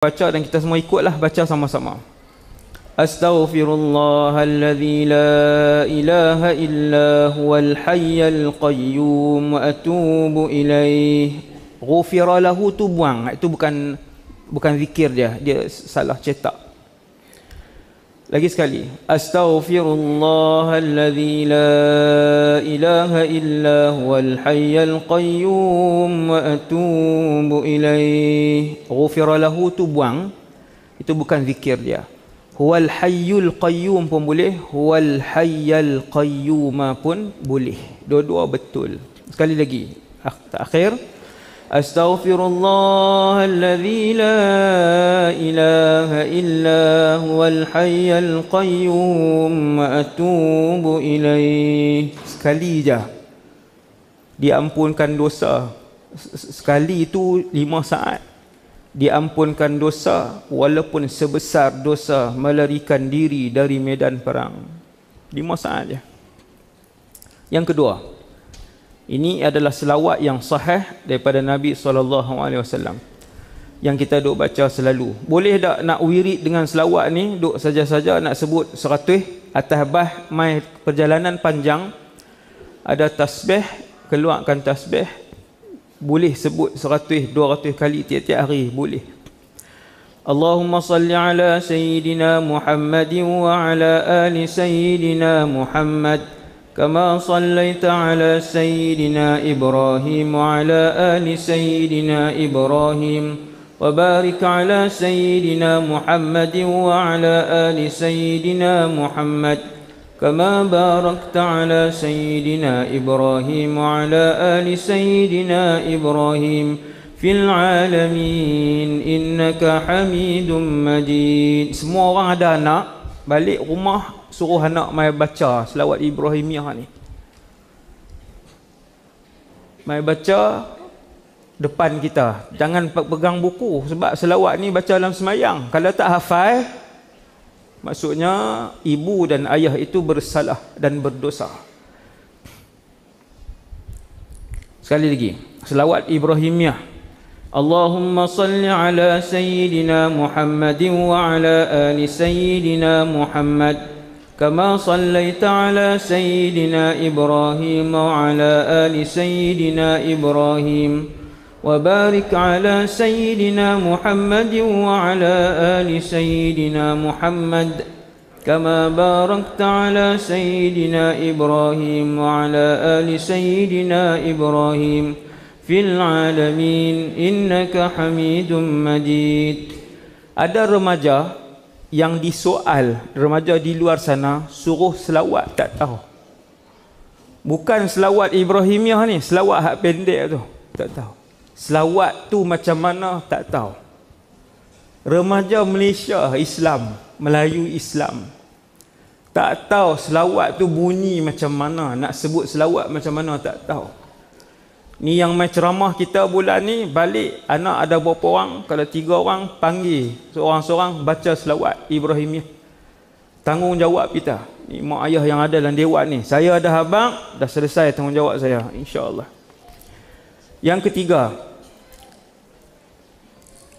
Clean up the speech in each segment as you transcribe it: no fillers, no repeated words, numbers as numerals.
Baca dan kita semua ikutlah baca sama-sama. Astaghfirullahalladzi la ilaha illa huwal hayyul qayyum wa atubu ilaih. Ghufira lahu tu buang. Itu bukan zikir dia salah cetak. Lagi sekali. Astaghfirullahalladzi la ilaha illa huwal hayyul qayyum wa atubu ilaih. Ghufira lahu tu buang. Itu bukan zikir dia. Huwal hayyul qayyum pun boleh, huwal hayyul qayyum pun boleh. Dua-dua betul. Sekali lagi. Akhir. Astaghfirullahalladzi la ilaha illa huwal hayyul qayyum wa atubu ilaih. Sekali je diampunkan dosa. Sekali itu 5 saat diampunkan dosa, walaupun sebesar dosa melarikan diri dari medan perang. 5 saat je. Yang kedua, ini adalah selawat yang sahih daripada Nabi SAW yang kita duk baca selalu. Boleh tak nak wirid dengan selawat ni, duk saja-saja nak sebut 100 atas bah mai perjalanan panjang, ada tasbih, keluarkan tasbih, boleh sebut 100 200 kali tiap-tiap hari, boleh. Allahumma salli ala sayyidina Muhammadin wa ala ali sayyidina Muhammad كما صليت على سيدنا إبراهيم وعلى آل سيدنا إبراهيم وبارك على سيدنا محمد وعلى آل سيدنا محمد كما باركت على سيدنا إبراهيم وعلى آل سيدنا إبراهيم في العالمين إنك حميد مجيد. Semua orang ada anak, balik rumah suruh anak mai baca selawat Ibrahimiyah ni. Mai baca depan kita. Jangan pegang buku, sebab selawat ni baca dalam semayang. Kalau tak hafal, maksudnya ibu dan ayah itu bersalah dan berdosa. Sekali lagi, selawat Ibrahimiyah. Allahumma salli ala sayyidina Muhammadin wa ala ali sayyidina Muhammad كما صليت على سيدنا إبراهيم وعلى آل سيدنا إبراهيم وبارك على سيدنا محمد وعلى آل سيدنا محمد كما باركت على سيدنا إبراهيم وعلى آل سيدنا إبراهيم في العالمين إنك حميد مجيد. Ada remaja yang disoal, remaja di luar sana suruh selawat tak tahu. Bukan selawat Ibrahimiyah ni, selawat hak pendek tu tak tahu. Selawat tu macam mana tak tahu. Remaja Malaysia Islam, Melayu Islam, tak tahu selawat tu bunyi macam mana, nak sebut selawat macam mana tak tahu. Ni yang main ceramah kita bulan ni, balik anak ada berapa orang? Kalau 3 orang, panggil seorang-seorang baca selawat Ibrahimiyah. Tanggungjawab kita. Ni mak ayah yang ada dalam dewan ni. Saya dah abang, dah selesai tanggungjawab saya, insya-Allah. Yang ketiga,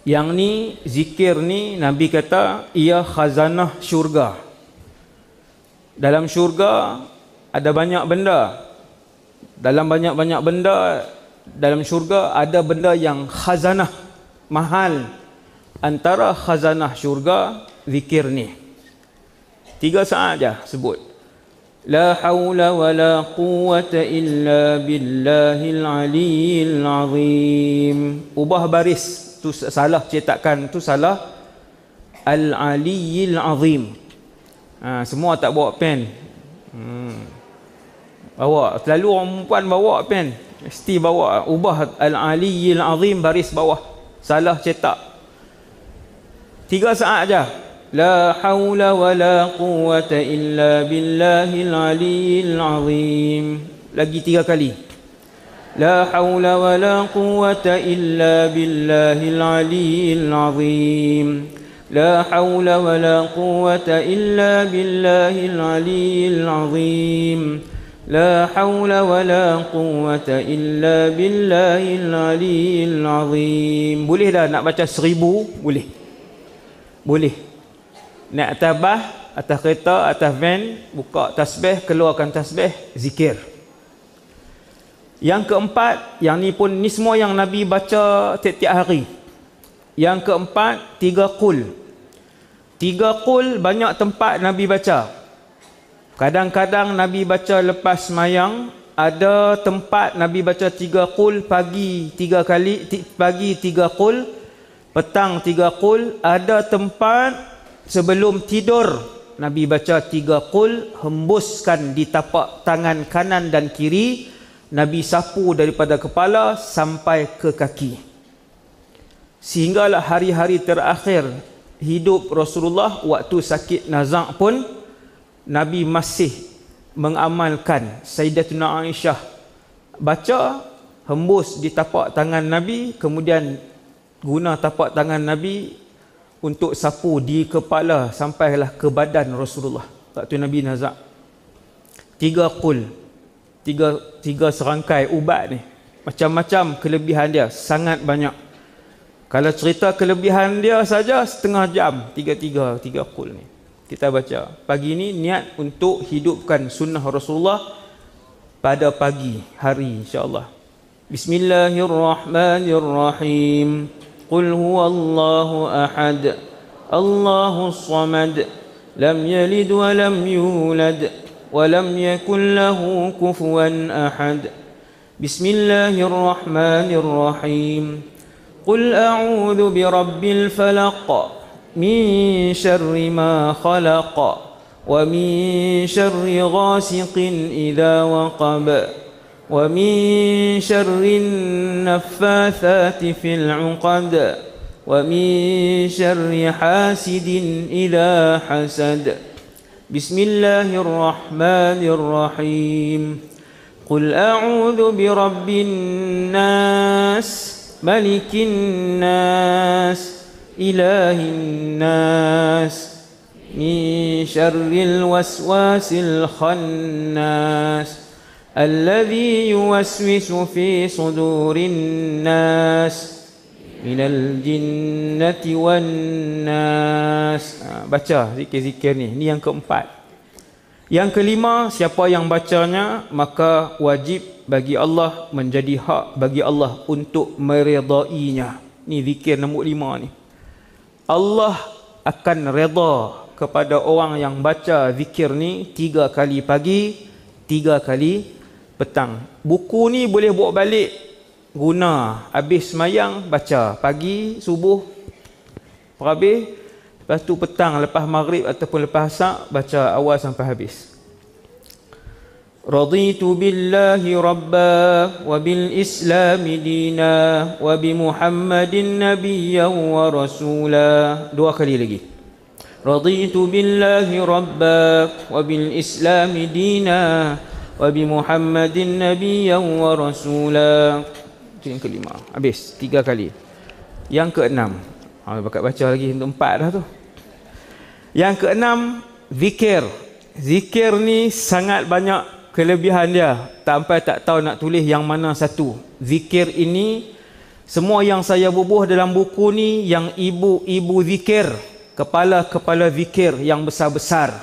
yang ni zikir ni Nabi kata ia khazanah syurga. Dalam syurga ada banyak benda. Dalam banyak-banyak benda dalam syurga ada benda yang khazanah, mahal. Antara khazanah syurga zikir ni. 3 saat je sebut. La haula wala quwwata illa billahil aliyyil azim. Ubah baris tu salah, cetakan tu salah. Al aliyyil azim. Semua tak bawa pen. Bawa, selalu orang perempuan bawa pen, mesti bawa. Ubah al-aliyyil azim, baris bawah, salah cetak. 3 saat aja. La haula wala quwwata illa billahil aliyyil azim. Lagi 3 kali. La haula wala quwwata illa billahil aliyyil azim. La haula wala quwwata illa billahil aliyyil azim. La haula wala quwwata illa billahil aliyyil azim. Boleh dah nak baca 1000? Boleh. Boleh. Naik atas bas, atas kereta, atas van, buka tasbih, keluarkan tasbih, zikir. Yang keempat, yang ni pun ni semua yang Nabi baca tiap-tiap hari. Yang keempat, 3 qul. 3 qul banyak tempat Nabi baca. Kadang-kadang Nabi baca lepas semayang, ada tempat Nabi baca 3 qul pagi 3 kali, pagi 3 qul, petang 3 qul. Ada tempat sebelum tidur Nabi baca 3 qul, hembuskan di tapak tangan kanan dan kiri, Nabi sapu daripada kepala sampai ke kaki. Sehinggalah hari-hari terakhir hidup Rasulullah, waktu sakit nazak pun Nabi masih mengamalkan. Sayyidatuna Aisyah baca, hembus di tapak tangan Nabi, kemudian guna tapak tangan Nabi untuk sapu di kepala sampailah ke badan Rasulullah waktu Nabi nazak. 3 qul, tiga serangkai ubat ni, macam-macam kelebihan dia, sangat banyak. Kalau cerita kelebihan dia saja setengah jam, 3 qul ni kita baca. Pagi ni niat untuk hidupkan sunnah Rasulullah pada pagi hari, insya-Allah. Bismillahirrahmanirrahim. Qul huwallahu ahad, Allahus samad, lam yalid wa lam yulad wa lam yakul lahu kufuwan ahad. Bismillahirrahmanirrahim. Qul a'udzu birabbil falaq min syarri ma khalaq wa min syarri ghasiqin idza waqab wa min syarri naffatsati fil 'uqad wa min syarri hasidin idza hasad. Bismillahirrahmanirrahim. Qul a'udzu birabbin nas, malikin nas, ilahin nas, min syarril waswasil khannas, alladhi yuwaswisu fi sudurin nas, minal jinnati wan nas. Baca zikir-zikir ni. Ni yang keempat. Yang kelima, siapa yang bacanya maka wajib bagi Allah, menjadi hak bagi Allah untuk meredainya. Ni zikir nombor 5 ni. Allah akan reda kepada orang yang baca zikir ni 3 kali pagi, 3 kali petang. Buku ni boleh bawa balik, guna habis semayang baca, pagi subuh habis, lepas tu petang lepas maghrib ataupun lepas asar baca awal sampai habis. Raditu billahi rabba wa bil islami dina wa bi Muhammadin nabiyyan wa rasula. 2 kali lagi. Raditu billahi rabba wa bil islami dina wa bi Muhammadin nabiyyan wa rasula. Yang kelima, habis 3 kali. Yang keenam, bakat baca lagi untuk 4 dah tu. Yang keenam, zikir. Zikir ni sangat banyak kelebihan dia, sampai tak tahu nak tulis yang mana satu. Zikir ini semua yang saya bubuh dalam buku ni yang ibu-ibu zikir, kepala-kepala zikir yang besar-besar.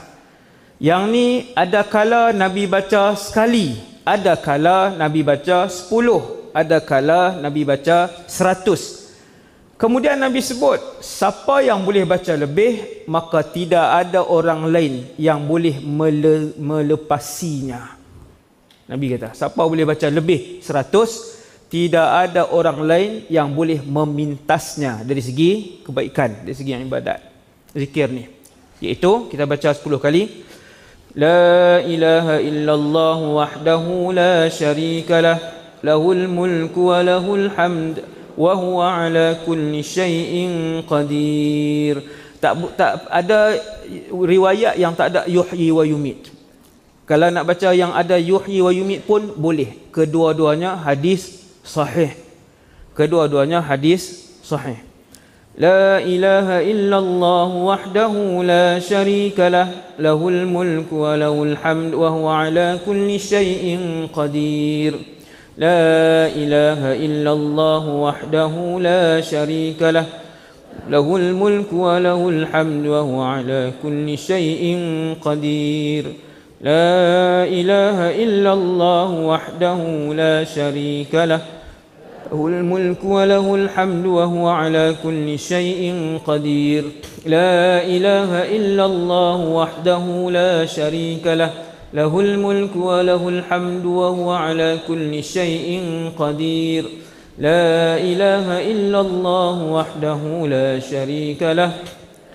Yang ni ada kala Nabi baca sekali, ada kala Nabi baca 10, ada kala Nabi baca 100. Kemudian Nabi sebut, siapa yang boleh baca lebih, maka tidak ada orang lain yang boleh melepasinya. Nabi kata, siapa boleh baca lebih 100, tidak ada orang lain yang boleh memintasnya dari segi kebaikan, dari segi ibadat. Zikir ni, iaitu kita baca 10 kali. La ilaha illallah wahdahu la syarika lah, lahul mulku wa lahul hamd wa huwa ala kulli syai'in qadir. Tak ada riwayat yang tak ada yuhyi wa yumit. Kalau nak baca yang ada yuhyi wa yumit pun boleh. Kedua-duanya hadis sahih. Kedua-duanya hadis sahih. La ilaha illallah wahdahu la syarika lah, lahul mulku wa lahul hamd wa huwa ala kulli syai'in qadir. La ilaha illallah wahdahu la syarika lah, له الملك وله الحمد وهو على كل شيء قدير لا إله إلا الله وحده لا شريك له له الملك وله الحمد وهو على كل شيء قدير لا إله إلا الله وحده لا شريك له له الملك وله الحمد وهو على كل شيء قدير لا إله إلا الله وحده لا شريك له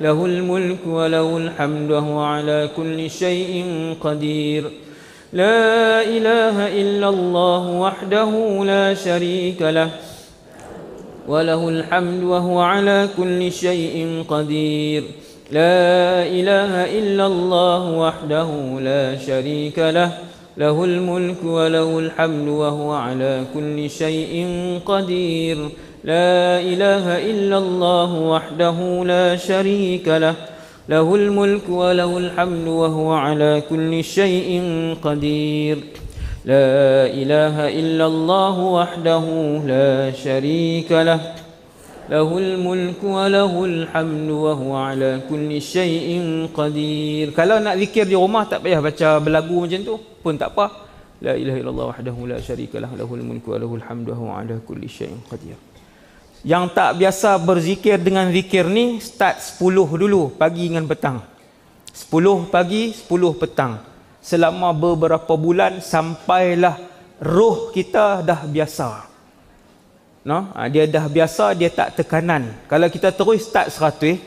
له الملك وله الحمد وهو على كل شيء قدير لا إله إلا الله وحده لا شريك له وله الحمد وهو على كل شيء قدير لا إله إلا الله وحده لا شريك له له الملك وله الحمد وهو على كل شيء قدير لا إله إلا الله وحده لا شريك له له الملك وله الحمد وهو على كل شيء قدير لا إله إلا الله وحده لا شريك له له الملك وله الحمد وهو على كل شيء قدير. Kalau nak zikir di rumah tak payah baca belagu macam tu pun tak apa. La ilaha illallah wahdahu la syarikalah lahul mulku wa lahul hamdu wa huwa ala kulli syai'in qadir. Yang tak biasa berzikir dengan zikir ni start 10 dulu pagi dengan petang. 10 pagi, 10 petang. Selama beberapa bulan sampailah roh kita dah biasa. No? Dia dah biasa, dia tak tekanan. Kalau kita terus start 100,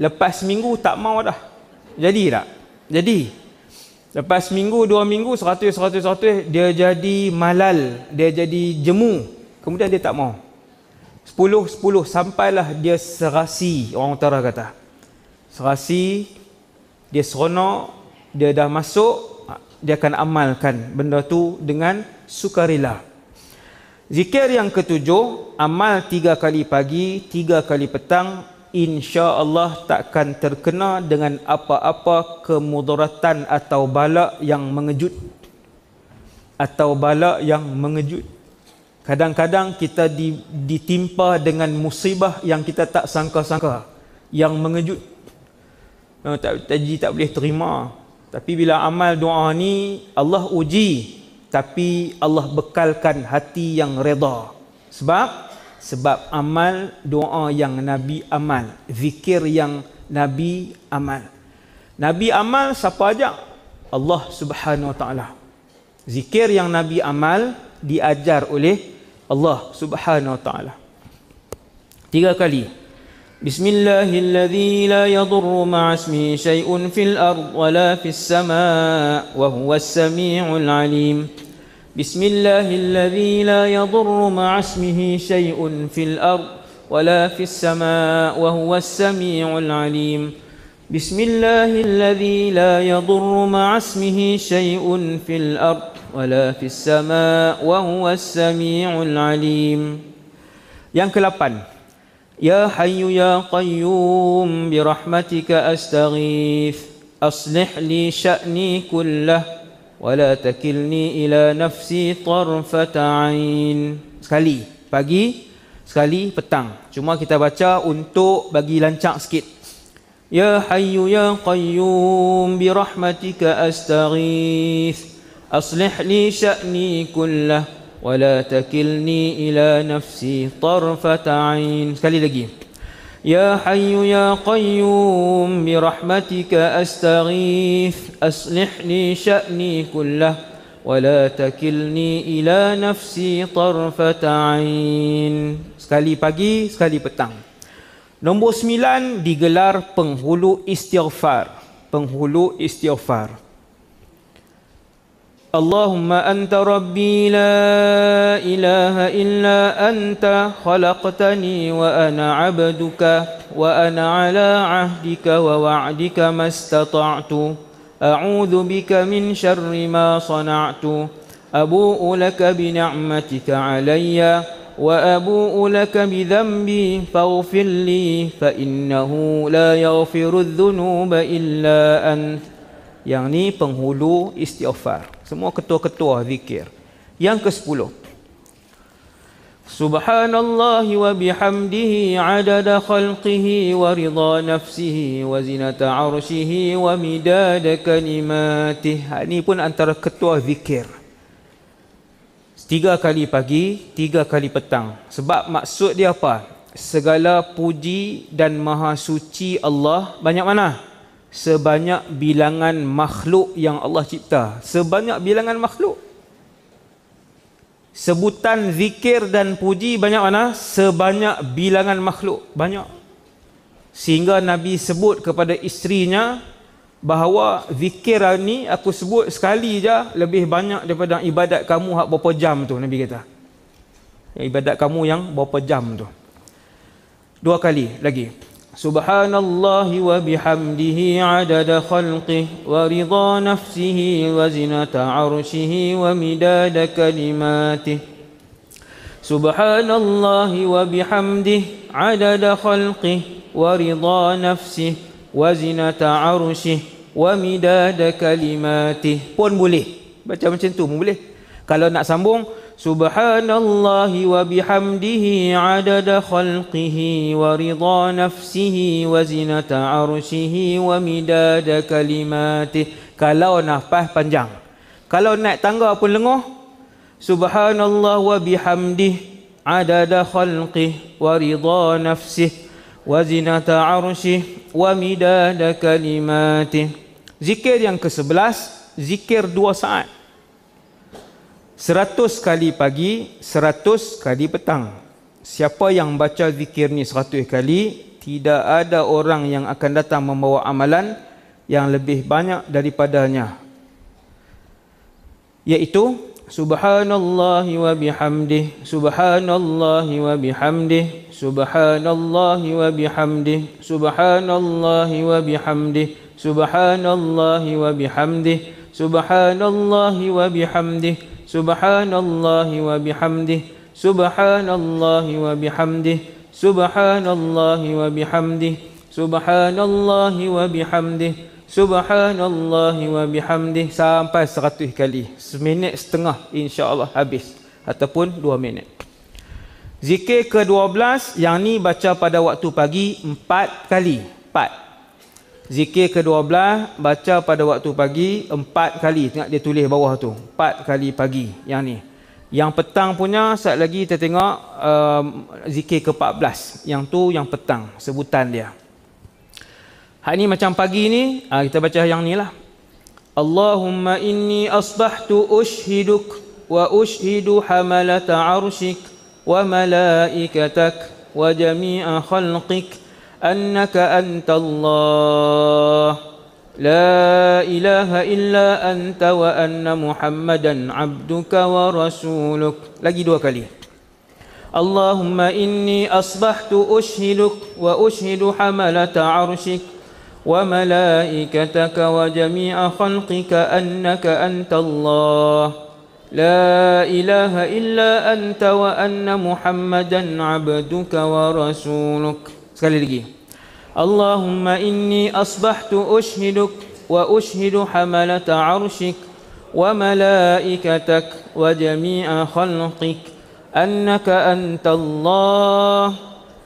lepas seminggu tak mau dah. Jadi tak? Jadi. Lepas seminggu, 2 minggu, 100, dia jadi malal, dia jadi jemu. Kemudian dia tak mau. 10 sampailah dia serasi, orang utara kata. Serasi, dia seronok, dia dah masuk, dia akan amalkan benda tu dengan sukarela. Zikir yang ketujuh, amal 3 kali pagi, 3 kali petang, insya-Allah takkan terkena dengan apa-apa kemudaratan atau bala yang mengejut. Atau bala yang mengejut. Kadang-kadang kita ditimpa dengan musibah yang kita tak sangka-sangka, yang mengejut. Tak boleh terima. Tapi bila amal doa ni Allah uji, tapi Allah bekalkan hati yang reda. Sebab amal doa yang Nabi amal, zikir yang Nabi amal. Nabi amal siapa ajak? Allah Subhanahu Wa Taala. Zikir yang Nabi amal diajar oleh Allah Subhanahu Wa Taala. 3 kali. Bismillahilladzi la yadurru ma'a ismihi syai'un fil ard wa la fis sama' wa huwas sami'ul 'alim. Bismillahilladzi la yadurru ma'a ismihi syai'un fil ard wa la fis sama' wa huwas sami'ul 'alim. Bismillahilladzi la yadurru ma'a ismihi syai'un fil ard wa la fis sama' wa huwas sami'ul 'alim. Yang ke-8. Ya Hayyu Ya Qayyum birahmatika astaghith aslih li sya'ni kullah wa la takilni ila nafsi tarfata ain. Sekali pagi, sekali petang. Cuma kita baca untuk bagi lancak sikit. Ya Hayyu Ya Qayyum birahmatika astaghith aslih li sya'ni kullah ولا تكلني إلى نفسي طرفة عين. Sekali lagi. يا حي يا قيوم برحمتك أستغيث أصلح لي شأني كله ولا تكلني إلى نفسي طرفة عين. Sekali pagi, sekali petang. Nombor 9 digelar penghulu istighfar. Penghulu istighfar. اللهم أنت ربي لا إله إلا أنت خلقتني وأنا عبدك وأنا على عهدك ووعدك ما استطعت أعوذ بك من شر ما صنعت أبوء لك بنعمتك علي وأبوء لك بذنبي فاغفر لي فإنه لا يغفر الذنوب إلا أنت. Yang ni penghulu istighfar. Semua ketua-ketua zikir. Yang ke-10. Subhanallahi wa bihamdihi adada khalqihi wa ridha nafsihi wa zinata arshihi wa midada kalimatih. Ini pun antara ketua zikir. 3 kali pagi, 3 kali petang. Sebab maksud dia apa? Segala puji dan maha suci Allah banyak mana? Sebanyak bilangan makhluk yang Allah cipta. Sebanyak bilangan makhluk. Sebutan zikir dan puji banyak mana? Sebanyak bilangan makhluk. Banyak. Sehingga Nabi sebut kepada isterinya bahawa zikir ni aku sebut sekali je lebih banyak daripada ibadat kamu hak berapa jam tu, Nabi kata. Ibadat kamu yang berapa jam tu. 2 kali lagi. Subhanallahi wa bihamdihi adada khalqih wa ridha nafsihi wa zinata arshihi wa midada kalimatih. Subhanallahi wa bihamdihi adada khalqih wa ridha nafsihi wa zinata arshihi wa midada kalimatih. Pun boleh. Baca macam tu pun boleh. Kalau nak sambung, Subhanallahi wa bihamdihi adada khalqihi wa ridha nafsihi wa zinata arshihi wa midada kalimatih. Kalau nafas panjang. Kalau naik tangga pun lenguh, Subhanallah wa bihamdihi adada khalqihi wa ridha nafsihi wa zinata arshihi wa midada kalimatih. Zikir yang ke-11, zikir 2 saat. 100 kali pagi, 100 kali petang. Siapa yang baca zikir ni 100 kali, tidak ada orang yang akan datang membawa amalan yang lebih banyak daripadanya. Iaitu Subhanallahi wa bihamdih, Subhanallahi wa bihamdih, Subhanallahi wa bihamdih, Subhanallahi wa bihamdih, Subhanallahi wa bihamdih, Subhanallahi wa bihamdih, Subhanallahi wa bihamdih, Subhanallahi wa bihamdih, Subhanallahi wa bihamdih, Subhanallahi wa bihamdih, Subhanallahi wa bihamdih, sampai 100 kali. 1.5 minit insya-Allah habis, ataupun 2 minit. Zikir ke-12 yang ni baca pada waktu pagi 4 kali. 4. Zikir ke-12 baca pada waktu pagi 4 kali. Tengok dia tulis bawah tu. 4 kali pagi yang ni. Yang petang punya sekejap lagi kita tengok zikir ke-14. Yang tu yang petang sebutan dia. Hak ni macam pagi ni, kita baca yang ni lah. Allahumma inni asbahtu ushhiduk wa ushhidu hamalata arshik wa malaikatak wa jami'a khalqik أنك أنت الله لا إله إلا أنت وأن محمدا عبدك ورسولك. Lagi 2 kali. اللهم إني أصبحت أشهدك وأشهد حملة عرشك وملائكتك وجميع خلقك أنك أنت الله لا إله إلا أنت وأن محمدا عبدك ورسولك. Sekali lagi. Allahumma inni asbahtu ushhiduk wa ushhidu hamalata arshik wa malaikatak wa jami'a khalqik annaka antallah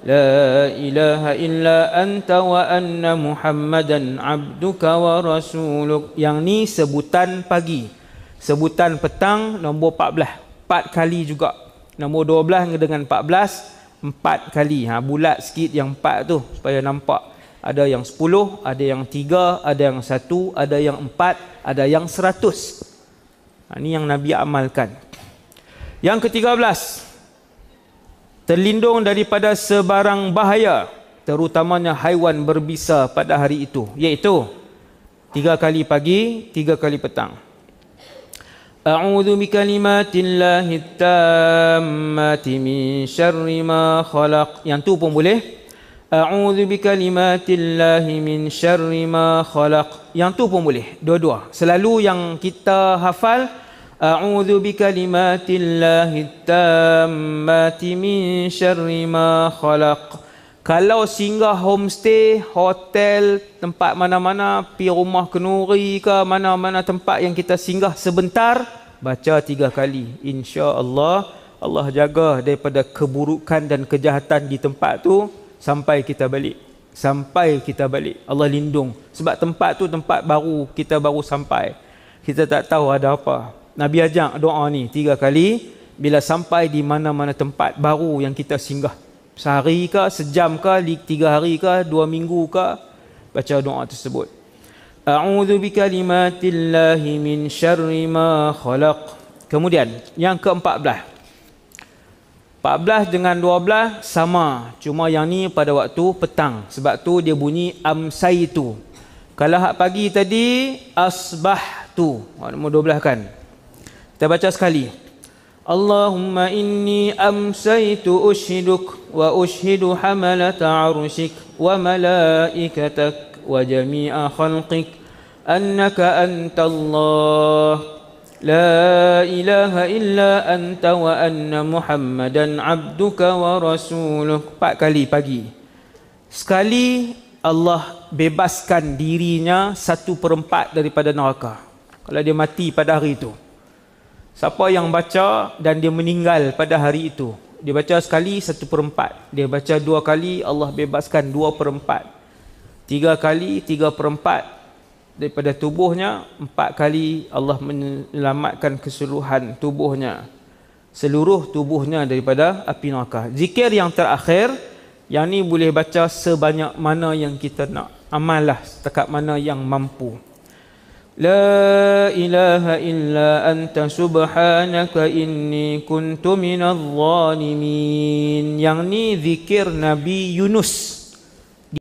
la ilaha illa anta wa anna muhammadan abduka wa rasuluk. Yang ni sebutan pagi. Sebutan petang nombor 14. 4 kali juga. Nombor 12 dengan 14 4 kali. Bulat sikit yang 4 tu supaya nampak. Ada yang 10, ada yang 3, ada yang 1, ada yang 4, ada yang 100. Ini yang Nabi amalkan. Yang ke-13, terlindung daripada sebarang bahaya, terutamanya haiwan berbisa pada hari itu, iaitu 3 kali pagi, 3 kali petang. A'udzu bikalimatillahi tammati min syarri ma khalaq. Yang tu pun boleh. A'udzu bikalimatillahi min syarri ma khalaq. Yang tu pun boleh. Dua-dua. Selalu yang kita hafal A'udzu bikalimatillahi tammati min syarri ma khalaq. Kalau singgah homestay, hotel, tempat mana-mana, pi rumah kenuri ke, mana-mana tempat yang kita singgah sebentar, baca 3 kali. InsyaAllah Allah jaga daripada keburukan dan kejahatan di tempat tu sampai kita balik. Sampai kita balik. Allah lindung. Sebab tempat tu tempat baru, kita baru sampai. Kita tak tahu ada apa. Nabi ajak doa ni 3 kali bila sampai di mana-mana tempat baru yang kita singgah. Sehari ke, sejam ke, 3 hari ke, 2 minggu ke, baca doa tersebut. A'udzu bikalimatillahi min syarri ma khalaq. Kemudian yang ke-14. 14 dengan 12 sama, cuma yang ni pada waktu petang. Sebab tu dia bunyi amsaitu. Kalau hak pagi tadi asbahtu. Nombor 12 kan. Kita baca sekali. Allahumma inni amsaitu ushhiduk wa ushhidu hamalata arshik wa malaikatak wa jami'a khalqik annaka antallah la ilaha illa anta wa anna muhammadan abduka wa rasuluk. 4 kali pagi. Sekali Allah bebaskan dirinya 1/4 daripada neraka kalau dia mati pada hari itu. Siapa yang baca dan dia meninggal pada hari itu, dia baca sekali 1/4, dia baca 2 kali Allah bebaskan 2/4, 3 kali 3/4 daripada tubuhnya, 4 kali Allah menyelamatkan keseluruhan tubuhnya, seluruh tubuhnya daripada api neraka. Zikir yang terakhir, yang ni boleh baca sebanyak mana yang kita nak, amallah setakat mana yang mampu. La ilaha illa anta subhanaka inni kuntu minadh dhalimin. Yang ni zikir Nabi Yunus